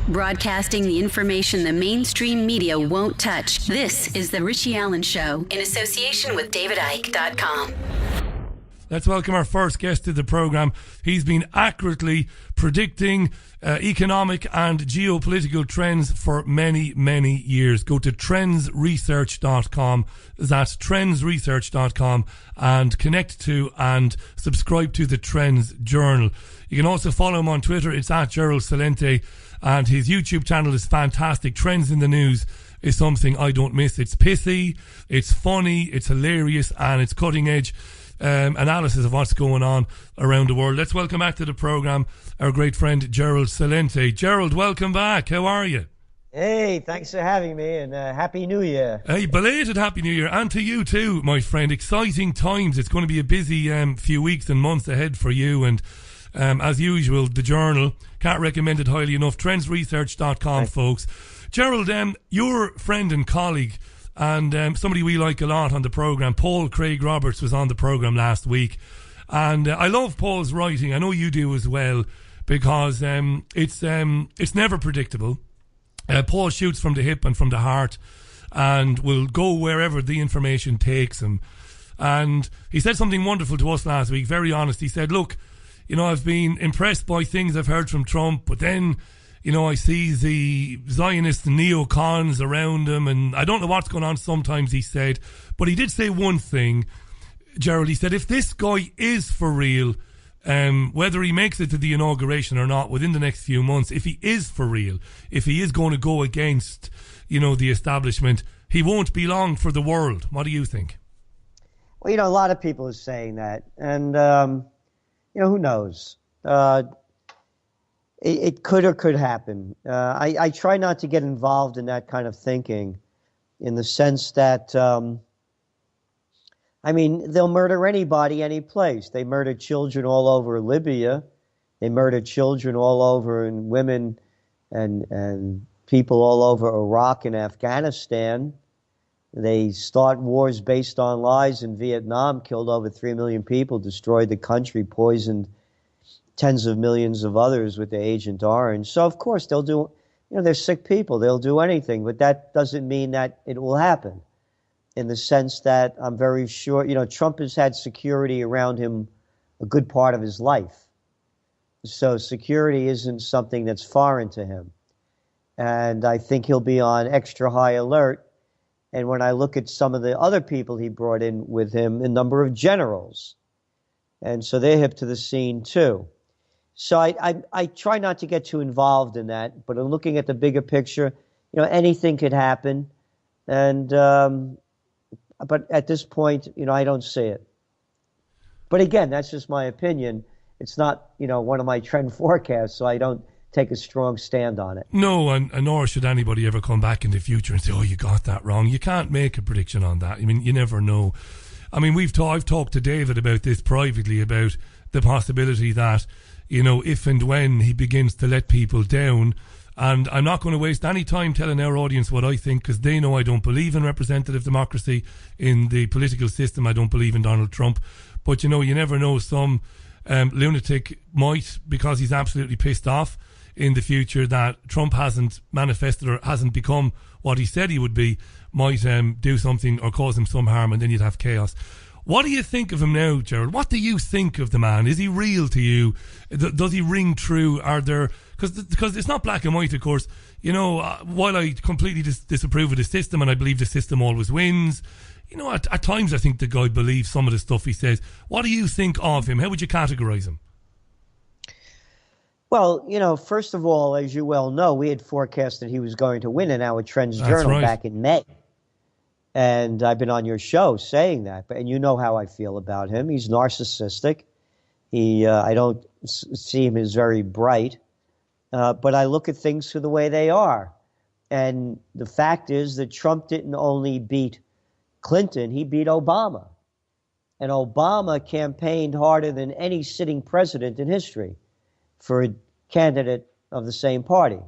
Broadcasting the information the mainstream media won't touch. This is The Richie Allen Show in association with DavidIke.com. Let's welcome our first guest to the programme. He's been accurately predicting economic and geopolitical trends for many, many years. Go to trendsresearch.com. That's trendsresearch.com and connect to and subscribe to the Trends Journal. You can also follow him on Twitter. It's at Gerald Celente, and his YouTube channel is fantastic. Trends in the News is something I don't miss. It's pithy, it's funny, it's hilarious, and it's cutting edge analysis of what's going on around the world. Let's welcome back to the programme our great friend Gerald Celente. Gerald, welcome back. How are you? Hey, thanks for having me, and Happy New Year. Hey, belated Happy New Year, and to you too, my friend. Exciting times. It's going to be a busy few weeks and months ahead for you, and as usual, the Journal, can't recommend it highly enough. Trendsresearch.com, folks. Gerald, your friend and colleague, and somebody we like a lot on the programme, Paul Craig Roberts, was on the programme last week. And I love Paul's writing. I know you do as well, because it's never predictable. Paul shoots from the hip and from the heart, and will go wherever the information takes him. And he said something wonderful to us last week, very honest. He said, look, you know, I've been impressed by things I've heard from Trump, but then, you know, I see the Zionist neocons around him, and I don't know what's going on sometimes, he said. But he did say one thing, Gerald. He said, if this guy is for real, whether he makes it to the inauguration or not within the next few months, if he is for real, if he is going to go against, you know, the establishment, he won't be long for the world. What do you think? Well, you know, a lot of people are saying that, and, you know, who knows? It could or could happen. I try not to get involved in that kind of thinking, in the sense that, I mean, they'll murder anybody, any place. They murdered children all over Libya. They murdered children all over, and women and people all over Iraq and Afghanistan. They start wars based on lies in Vietnam, killed over 3 million people, destroyed the country, poisoned tens of millions of others with the Agent Orange. So, of course, they'll do, you know, they're sick people. They'll do anything, but that doesn't mean that it will happen, in the sense that I'm very sure, you know, Trump has had security around him a good part of his life. So security isn't something that's foreign to him. And I think he'll be on extra high alert. And when I look at some of the other people he brought in with him, a number of generals, and so they're hip to the scene too. So I try not to get too involved in that, but in looking at the bigger picture, you know, anything could happen. And, but at this point, you know, I don't see it. But again, that's just my opinion. It's not, you know, one of my trend forecasts, so I don't take a strong stand on it. No, and nor should anybody ever come back in the future and say, oh, you got that wrong. You can't make a prediction on that. I mean, you never know. I mean, I've talked to David about this privately, about the possibility that, you know, if and when he begins to let people down, and I'm not going to waste any time telling our audience what I think, because they know I don't believe in representative democracy in the political system. I don't believe in Donald Trump. But, you know, you never know. Some lunatic might, because he's absolutely pissed off in the future that Trump hasn't manifested or hasn't become what he said he would be, might do something or cause him some harm, and then you'd have chaos. What do you think of him now, Gerald? What do you think of the man? Is he real to you? Does he ring true? Are there... Because it's not black and white, of course. You know, while I completely disapprove of the system, and I believe the system always wins, you know, at times I think the guy believes some of the stuff he says. What do you think of him? How would you categorise him? Well, you know, first of all, as you well know, we had forecasted he was going to win in our Trends Journal back in May. And I've been on your show saying that. And you know how I feel about him. He's narcissistic. I don't see him as very bright. But I look at things for the way they are. And the fact is that Trump didn't only beat Clinton, he beat Obama. And Obama campaigned harder than any sitting president in history for a candidate of the same party.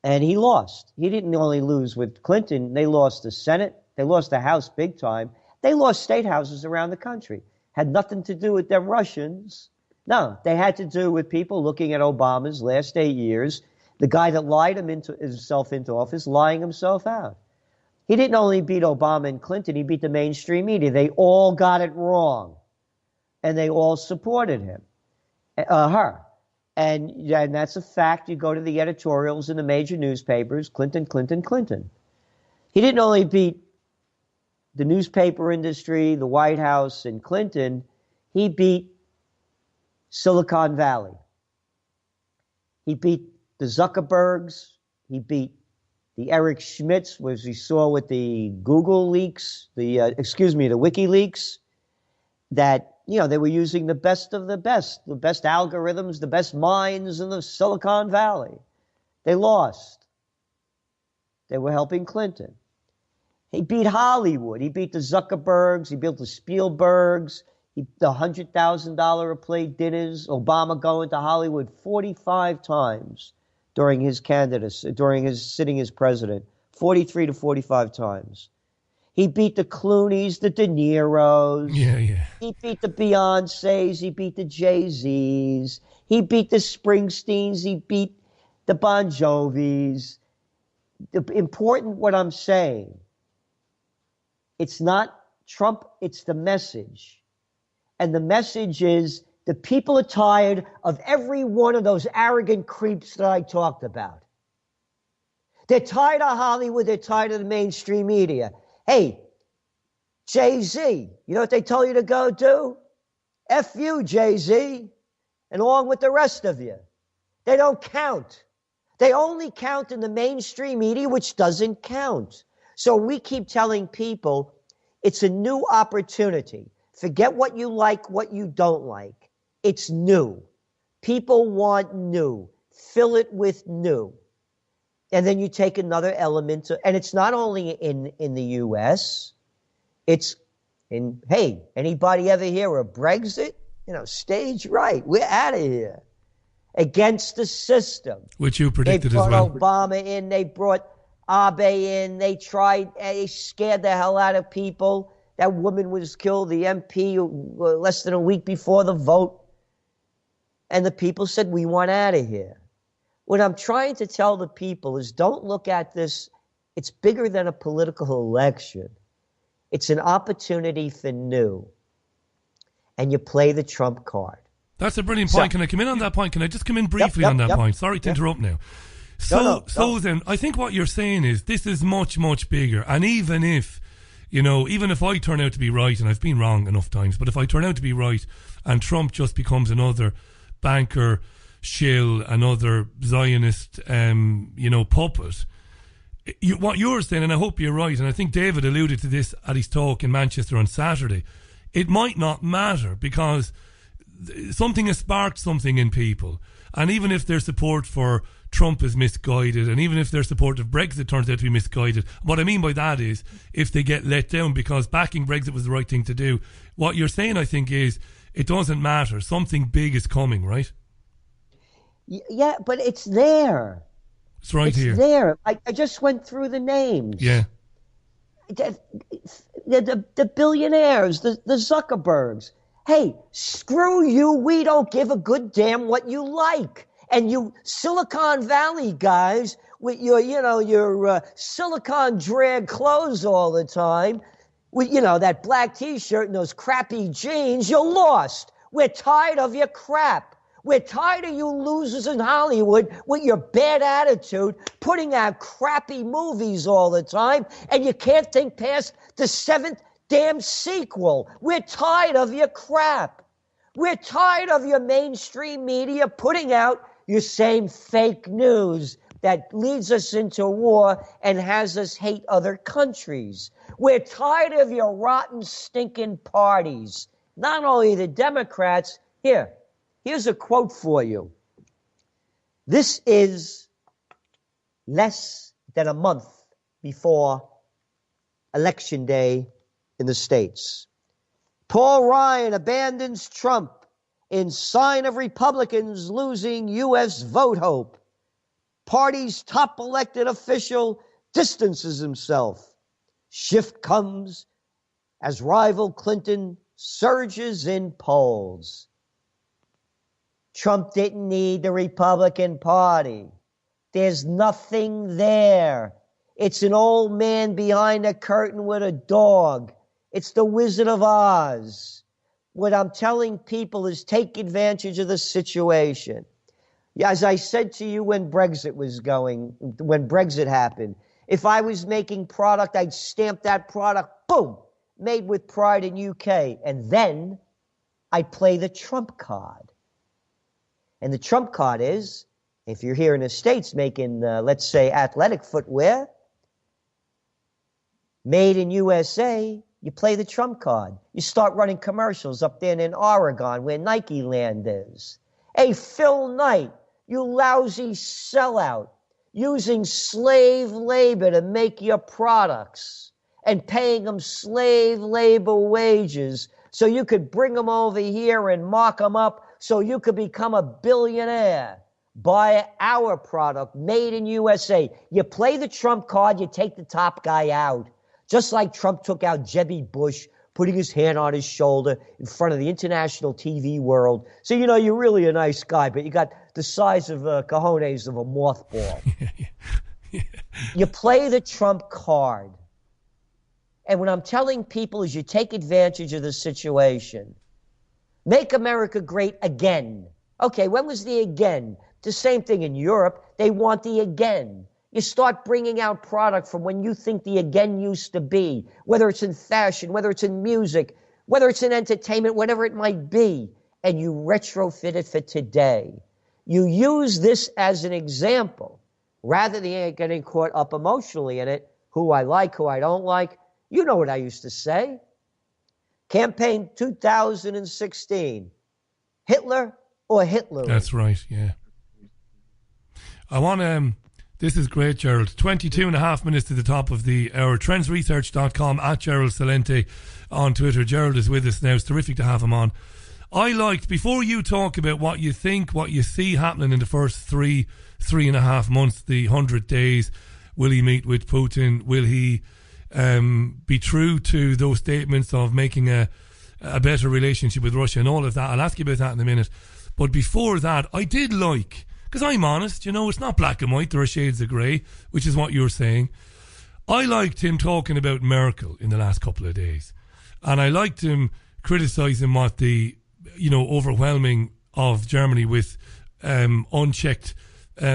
And he lost. He didn't only lose with Clinton. They lost the Senate. They lost the House big time. They lost state houses around the country. Had nothing to do with them Russians. No, they had to do with people looking at Obama's last 8 years The guy that lied himself into office, lying himself out. He didn't only beat Obama and Clinton, he beat the mainstream media. They all got it wrong. And they all supported her. And that's a fact. You go to the editorials in the major newspapers, Clinton, Clinton, Clinton. He didn't only beat the newspaper industry, the White House, and Clinton, he beat Silicon Valley. He beat the Zuckerbergs. He beat the Eric Schmidts, as we saw with the Google leaks, the WikiLeaks, that, they were using the best of the best algorithms, the best minds in the Silicon Valley. They lost. They were helping Clinton. He beat Hollywood. He beat the Zuckerbergs. He beat the Spielbergs. The $100,000 a plate dinners. Obama going to Hollywood 45 times during his candidacy, during his sitting as president. 43 to 45 times. He beat the Clooneys, the De Niros. Yeah. He beat the Beyoncés. He beat the Jay-Z's. He beat the Springsteens. He beat the Bon Jovis. What I'm saying, it's not Trump, it's the message. And the message is the people are tired of every one of those arrogant creeps that I talked about. They're tired of Hollywood. They're tired of the mainstream media. Hey, Jay-Z, you know what they tell you to go do? F you, Jay-Z, and along with the rest of you. They don't count. They only count in the mainstream media, which doesn't count. So we keep telling people it's a new opportunity. Forget what you like, what you don't like. It's new. People want new. Fill it with new. And then you take another element, and it's not only in the U.S., it's in, hey, anybody ever hear of Brexit? Stage right. We're out of here. Against the system. Which you predicted as well. They brought Obama in. They brought Abe in. They scared the hell out of people. That woman was killed, the MP, less than a week before the vote. And the people said, we want out of here. What I'm trying to tell the people is don't look at this. It's bigger than a political election. It's an opportunity for new. And you play the Trump card. That's a brilliant point. Can I come in on that point? Can I just come in briefly on that point? Sorry to interrupt now. So then, I think what you're saying is this is much, much bigger. And even if, even if I turn out to be right, and I've been wrong enough times, but if I turn out to be right and Trump just becomes another banker shill, another Zionist, puppet, what you're saying, and I hope you're right, and I think David alluded to this at his talk in Manchester on Saturday, it might not matter because something has sparked something in people. And even if their support for Trump is misguided, and even if their support of Brexit turns out to be misguided, what I mean by that is if they get let down because backing Brexit was the right thing to do, what you're saying, I think, is it doesn't matter. Something big is coming, right? Yeah, but it's there. It's right here. It's there. I just went through the names. Yeah. The billionaires, the Zuckerbergs. Hey, screw you. We don't give a good damn what you like. And you Silicon Valley guys with your silicon drag clothes all the time, with, that black T-shirt and those crappy jeans, you're lost. We're tired of your crap. We're tired of you losers in Hollywood with your bad attitude, putting out crappy movies all the time, and you can't think past the 7th damn sequel. We're tired of your crap. We're tired of your mainstream media putting out your same fake news that leads us into war and has us hate other countries. We're tired of your rotten, stinking parties. Not only the Democrats. Here's a quote for you. This is less than a month before Election Day in the States. Paul Ryan abandons Trump in sign of Republicans losing U.S. vote hope. Party's top elected official distances himself. Shift comes as rival Clinton surges in polls. Trump didn't need the Republican Party. There's nothing there. It's an old man behind a curtain with a dog. It's the Wizard of Oz. What I'm telling people is take advantage of the situation. As I said to you when Brexit happened, if I was making product, I'd stamp that product, boom, made with pride in UK. And then I'd play the trump card. And the trump card is, if you're here in the States making, let's say, athletic footwear, made in USA, you play the trump card. You start running commercials up there in Oregon where Nike Land is. Hey, Phil Knight, you lousy sellout, using slave labor to make your products and paying them slave labor wages so you could bring them over here and mark them up so you could become a billionaire. Buy our product made in USA. You play the Trump card, you take the top guy out. Just like Trump took out Jebby Bush, putting his hand on his shoulder in front of the international TV world. So, you know, you're really a nice guy, but you got the size of cojones of a mothball. You play the Trump card. And what I'm telling people is you take advantage of the situation. Make America great again. Okay, when was the again? The same thing in Europe. They want the again. You start bringing out product from when you think the again used to be, whether it's in fashion, whether it's in music, whether it's in entertainment, whatever it might be, and you retrofit it for today. You use this as an example rather than getting caught up emotionally in it, who I like, who I don't like. You know what I used to say. Campaign 2016, Hitler or Hitlery? That's right, yeah. I want to... This is great, Gerald. 22 and a half minutes to the top of the hour. Trendsresearch.com at Gerald Celente on Twitter. Gerald is with us now. It's terrific to have him on. I liked, before you talk about what you think, what you see happening in the first three and a half months, the 100 days, will he meet with Putin? Will he be true to those statements of making a better relationship with Russia and all of that? I'll ask you about that in a minute. But before that, I did like... Because I'm honest, you know, it's not black and white. There are shades of grey, which is what you're saying. I liked him talking about Merkel in the last couple of days. And I liked him criticising what the, you know, overwhelming of Germany with unchecked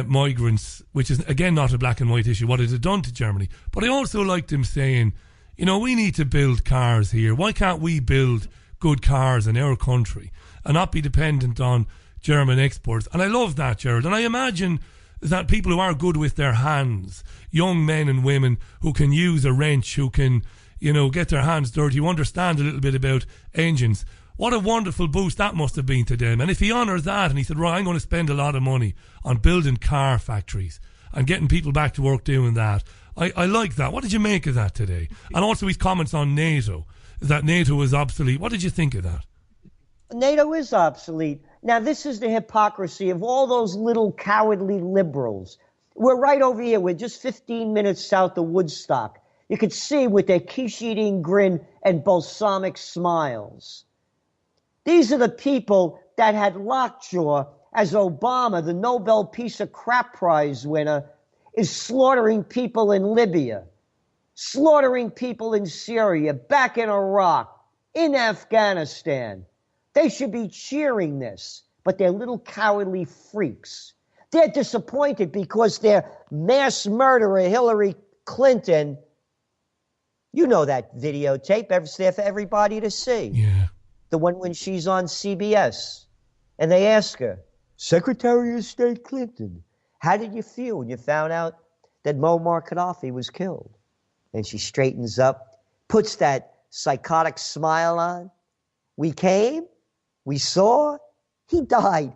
migrants, which is, again, not a black and white issue, what it had done to Germany. But I also liked him saying, you know, we need to build cars here. Why can't we build good cars in our country and not be dependent on German exports? And I love that, Gerald. And I imagine that people who are good with their hands, young men and women who can use a wrench, who can, you know, get their hands dirty, who understand a little bit about engines, what a wonderful boost that must have been to them. And if he honours that and he said, right, I'm going to spend a lot of money on building car factories and getting people back to work doing that, I like that. What did you make of that today? And also his comments on NATO, that NATO was obsolete. What did you think of that? NATO is obsolete. Now, this is the hypocrisy of all those little cowardly liberals. We're right over here. We're just 15 minutes south of Woodstock. You could see with their quiche-eating grin and balsamic smiles. These are the people that had Lockjaw as Obama, the Nobel Peace of Crap Prize winner, is slaughtering people in Libya, slaughtering people in Syria, back in Iraq, in Afghanistan. They should be cheering this, but they're little cowardly freaks. They're disappointed because their mass murderer, Hillary Clinton, you know that videotape, it's there for everybody to see. Yeah. The one when she's on CBS. And they ask her, Secretary of State Clinton, how did you feel when you found out that Muammar Gaddafi was killed? And she straightens up, puts that psychotic smile on. We came. We saw, he died.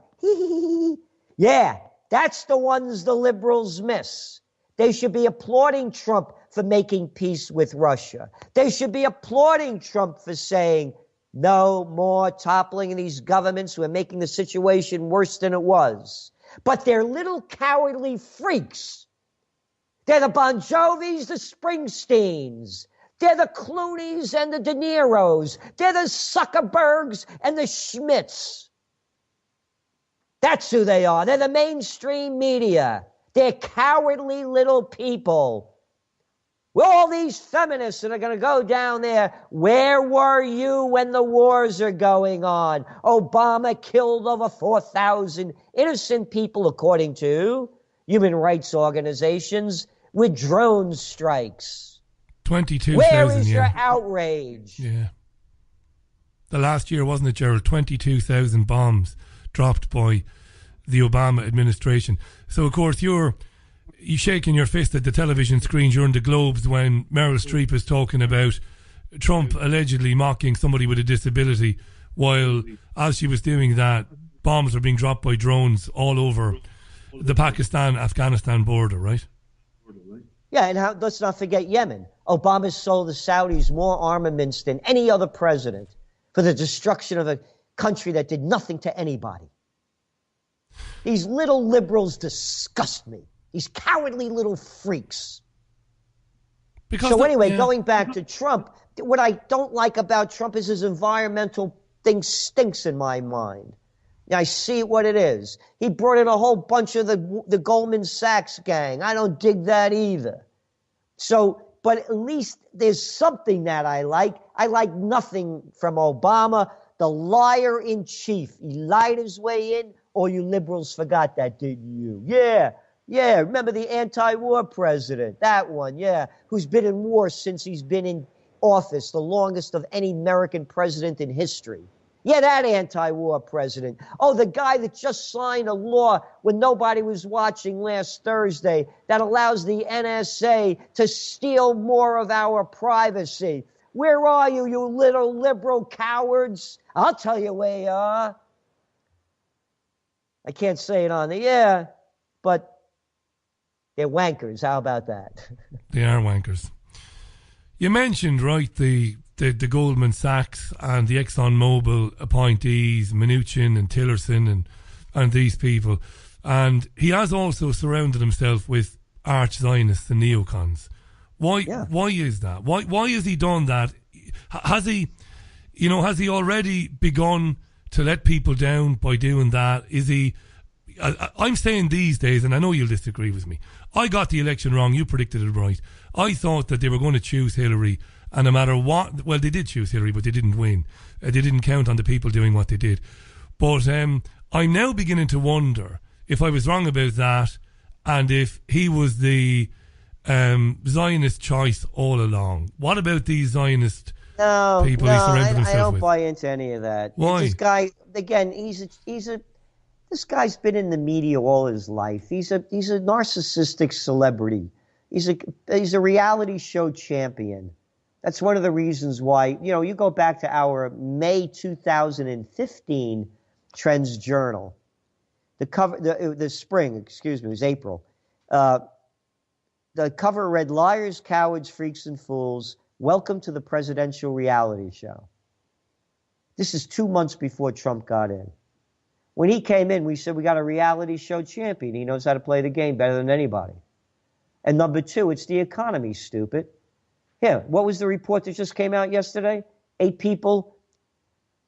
Yeah, that's the ones the liberals miss. They should be applauding Trump for making peace with Russia. They should be applauding Trump for saying, no more toppling of these governments who are making the situation worse than it was. But they're little cowardly freaks. They're the Bon Jovis, the Springsteens. They're the Clooneys and the De Niros. They're the Zuckerbergs and the Schmidts. That's who they are. They're the mainstream media. They're cowardly little people. Well, all these feminists that are going to go down there, where were you when the wars are going on? Obama killed over 4,000 innocent people, according to human rights organizations, with drone strikes. 22,000, Where is your outrage? Yeah. The last year, wasn't it, Gerald? 22,000 bombs dropped by the Obama administration. So, of course, you're shaking your fist at the television screen during the Globes when Meryl Streep is talking about Trump allegedly mocking somebody with a disability, while as she was doing that, bombs are being dropped by drones all over the Pakistan-Afghanistan border, right? Yeah, and let's not forget Yemen. Obama sold the Saudis more armaments than any other president for the destruction of a country that did nothing to anybody. These little liberals disgust me. These cowardly little freaks. Going back to Trump, what I don't like about Trump is his environmental thing stinks in my mind. I see what it is. He brought in a whole bunch of the Goldman Sachs gang. I don't dig that either. So, but at least there's something that I like. I like nothing from Obama, the liar in chief. He lied his way in. All you liberals forgot that, didn't you? Yeah. Remember the anti-war president, that one, who's been in war since he's been in office, the longest of any American president in history. Yeah, that anti-war president. Oh, the guy that just signed a law when nobody was watching last Thursday that allows the NSA to steal more of our privacy. Where are you, you little liberal cowards? I'll tell you where you are. I can't say it on the air, but they're wankers. How about that? They are wankers. You mentioned, right, the Goldman Sachs and the ExxonMobil appointees, Mnuchin and Tillerson and these people. And he has also surrounded himself with arch-Zionists and neocons. Why is that? Why has he done that? Has he already begun to let people down by doing that? Is he... I'm saying these days, and I know you'll disagree with me, I got the election wrong, you predicted it right. I thought that they were going to choose Hillary, and no matter what... Well, they did choose Hillary, but they didn't win. They didn't count on the people doing what they did. But I'm now beginning to wonder if I was wrong about that, and if he was the Zionist choice all along. What about these Zionist people he surrounded himself with? I don't buy into any of that. Why? This guy, again, this guy's been in the media all his life. He's a narcissistic celebrity. He's a reality show champion. That's one of the reasons why, you go back to our May 2015 Trends Journal. The spring, it was April. The cover read, "Liars, cowards, freaks, and fools, welcome to the presidential reality show." This is 2 months before Trump got in. When he came in, we said, we got a reality show champion. He knows how to play the game better than anybody. And number two, it's the economy, stupid. Here, what was the report that just came out yesterday? 8 people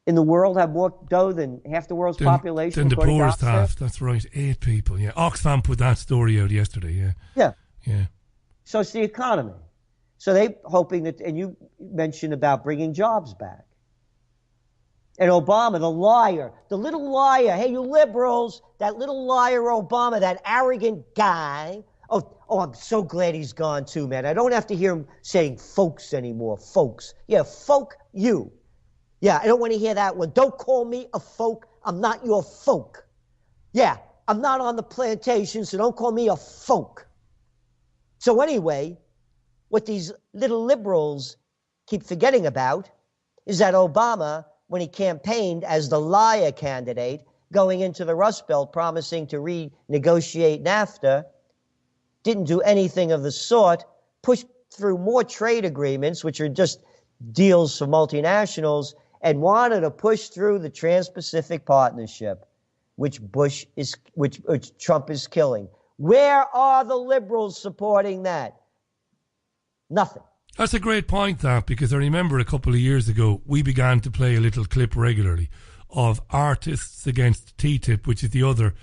in the world have more dough than half the world's population. Than the poorest half. That's right. 8 people, yeah. Oxfam put that story out yesterday, yeah. Yeah. So it's the economy. So they're hoping that, and you mentioned about bringing jobs back. And Obama, the liar, the little liar. Hey, you liberals, that little liar Obama, that arrogant guy. Oh, I'm so glad he's gone too, man. I don't have to hear him saying folks anymore. Folks. Yeah, folk you. Yeah, I don't want to hear that one. Don't call me a folk. I'm not your folk. Yeah, I'm not on the plantation, so don't call me a folk. So anyway, what these little liberals keep forgetting about is that Obama, when he campaigned as the liar candidate, going into the Rust Belt promising to renegotiate NAFTA, didn't do anything of the sort, pushed through more trade agreements, which are just deals for multinationals, and wanted to push through the Trans-Pacific Partnership, which Trump is killing. Where are the liberals supporting that? Nothing. That's a great point, that, because I remember a couple of years ago, we began to play a little clip regularly of artists against TTIP, which is the other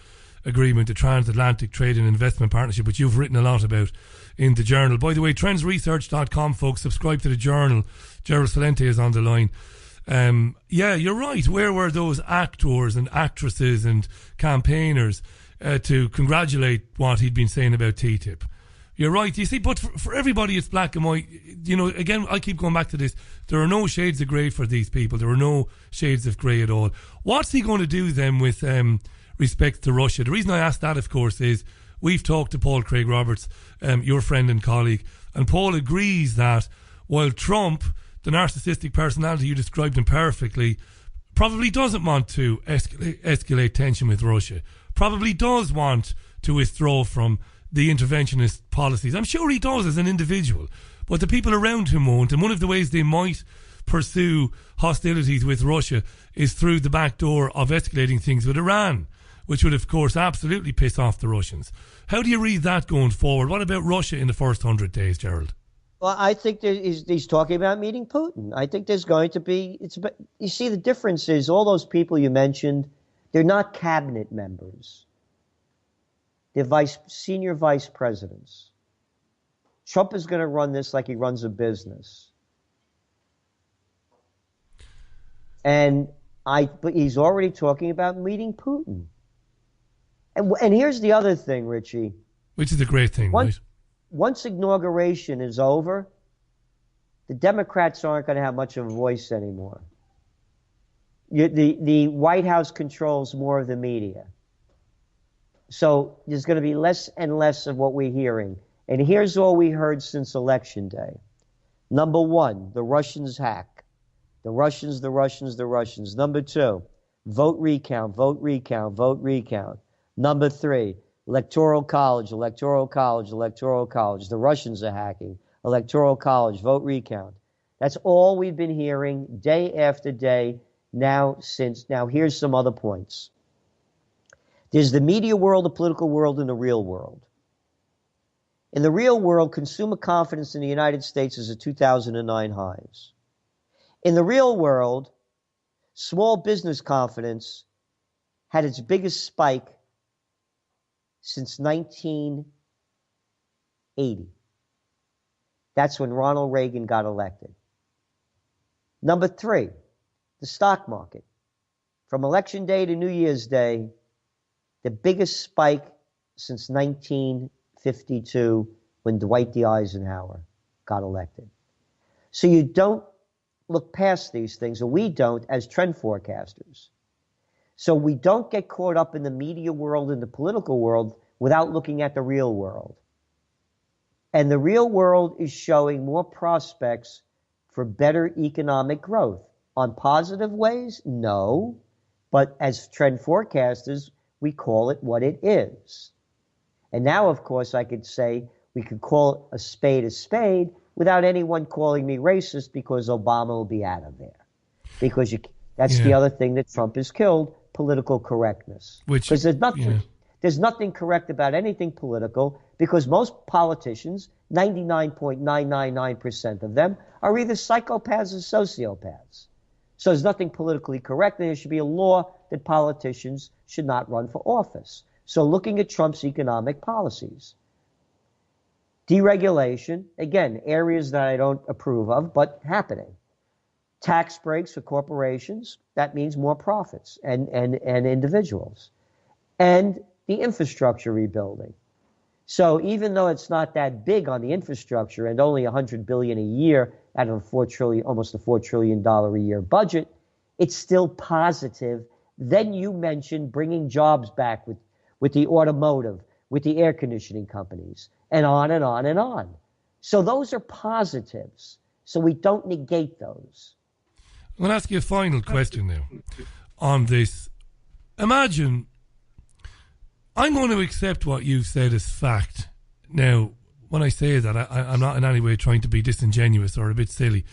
agreement, the Transatlantic Trade and Investment Partnership, which you've written a lot about in the Journal. By the way, trendsresearch.com, folks, subscribe to the Journal. Gerald Celente is on the line. Yeah, you're right. Where were those actors and actresses and campaigners to congratulate what he'd been saying about TTIP? You're right. You see, but for everybody, it's black and white. You know, again, I keep going back to this. There are no shades of grey for these people. There are no shades of grey at all. What's he going to do then with respect to Russia? The reason I ask that, of course, is we've talked to Paul Craig Roberts, your friend and colleague, and Paul agrees that while Trump, the narcissistic personality, you described him perfectly, probably doesn't want to escalate tension with Russia, probably does want to withdraw from the interventionist policies. I'm sure he does as an individual, but the people around him won't. And one of the ways they might pursue hostilities with Russia is through the back door of escalating things with Iran, which would, of course, absolutely piss off the Russians. How do you read that going forward? What about Russia in the first 100 days, Gerald? Well, I think he's talking about meeting Putin. I think there's going to be... you see, the difference is all those people you mentioned, they're not cabinet members. They're senior vice presidents. Trump is going to run this like he runs a business. But he's already talking about meeting Putin. And here's the other thing, Richie. Which is a great thing, right? Once inauguration is over, the Democrats aren't going to have much of a voice anymore. The White House controls more of the media. So there's going to be less and less of what we're hearing. And here's all we heard since Election Day. Number one, the Russians hack. The Russians. Number two, vote recount. Number three, Electoral College. The Russians are hacking. Electoral College, vote recount. That's all we've been hearing day after day now. Here's some other points. There's the media world, the political world, and the real world. In the real world, consumer confidence in the United States is at 2009 highs. In the real world, small business confidence had its biggest spike since 1980. That's when Ronald Reagan got elected. Number three, the stock market. From Election Day to New Year's Day, the biggest spike since 1952 when Dwight D. Eisenhower got elected. So you don't look past these things, or we don't as trend forecasters. So we don't get caught up in the media world and the political world without looking at the real world. And the real world is showing more prospects for better economic growth. On positive ways? No. But as trend forecasters, we call it what it is. And now, of course, I could say we could call a spade without anyone calling me racist because Obama will be out of there. Because that's the other thing that Trump has killed, political correctness. Because there's nothing correct about anything political because most politicians, 99.999% of them, are either psychopaths or sociopaths. So there's nothing politically correct, and there should be a law that politicians should not run for office. So looking at Trump's economic policies. Deregulation, again, areas that I don't approve of, but happening. Tax breaks for corporations, that means more profits and individuals. And the infrastructure rebuilding. So even though it's not that big on the infrastructure and only $100 billion a year out of almost a $4 trillion a year budget, it's still positive. Then you mentioned bringing jobs back with the automotive, with the air conditioning companies, and on and on and on. So those are positives. So we don't negate those. I'm going to ask you a final question now on this. Imagine, I'm going to accept what you've said as fact. Now, when I say that, I'm not in any way trying to be disingenuous or a bit silly.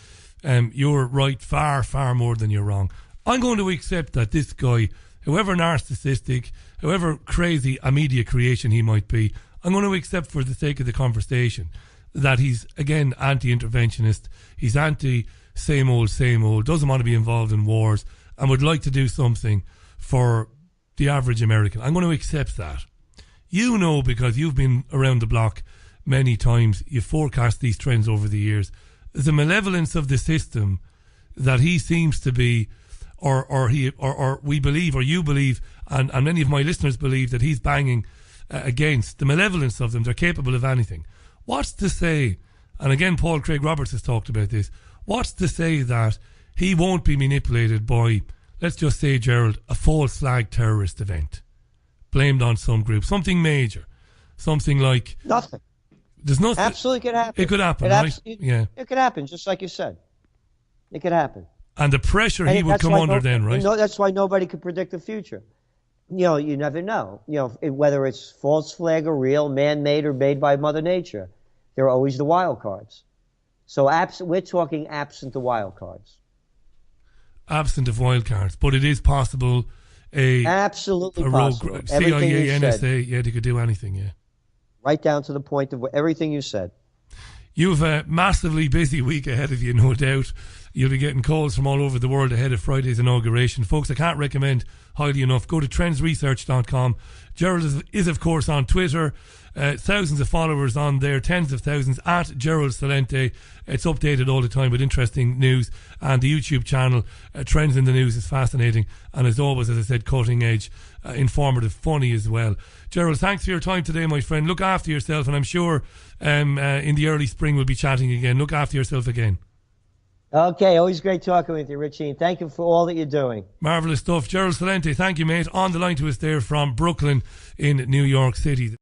You're right far, far more than you're wrong. I'm going to accept that this guy, however narcissistic, however crazy a media creation he might be, I'm going to accept for the sake of the conversation that he's, again, anti-interventionist. He's anti-same old, doesn't want to be involved in wars and would like to do something for the average American. I'm going to accept that. You know, because you've been around the block many times, you've forecast these trends over the years. The malevolence of the system that he seems to be, or we believe, or you believe, and many of my listeners believe that he's banging against, the malevolence of them. They're capable of anything. What's to say, and again Paul Craig Roberts has talked about this, what's to say that he won't be manipulated by, let's just say, Gerald, a false flag terrorist event blamed on some group, something major, something like... Nothing. There's nothing. Absolutely could happen. It could happen, right? Yeah. It could happen, just like you said. It could happen. And the pressure he would come under then, right? That's why nobody could predict the future. You never know. Whether it's false flag or real, man-made or made by Mother Nature, there are always the wild cards. So we're talking absent the wild cards. Absent of wild cards, but it is possible. Absolutely possible. CIA, NSA, yeah, they could do anything, yeah. Right down to the point of everything you said. You have a massively busy week ahead of you, no doubt. You'll be getting calls from all over the world ahead of Friday's inauguration. Folks, I can't recommend highly enough. Go to trendsresearch.com. Gerald is of course, on Twitter. Thousands of followers on there, tens of thousands, at Gerald Celente. It's updated all the time with interesting news. And the YouTube channel, Trends in the News, is fascinating. And as always, as I said, cutting edge, informative, funny as well. Gerald, thanks for your time today, my friend. Look after yourself, and I'm sure in the early spring we'll be chatting again. Look after yourself again. Okay, always great talking with you, Richie, and thank you for all that you're doing. Marvellous stuff. Gerald Celente, thank you, mate. On the line to us there from Brooklyn in New York City.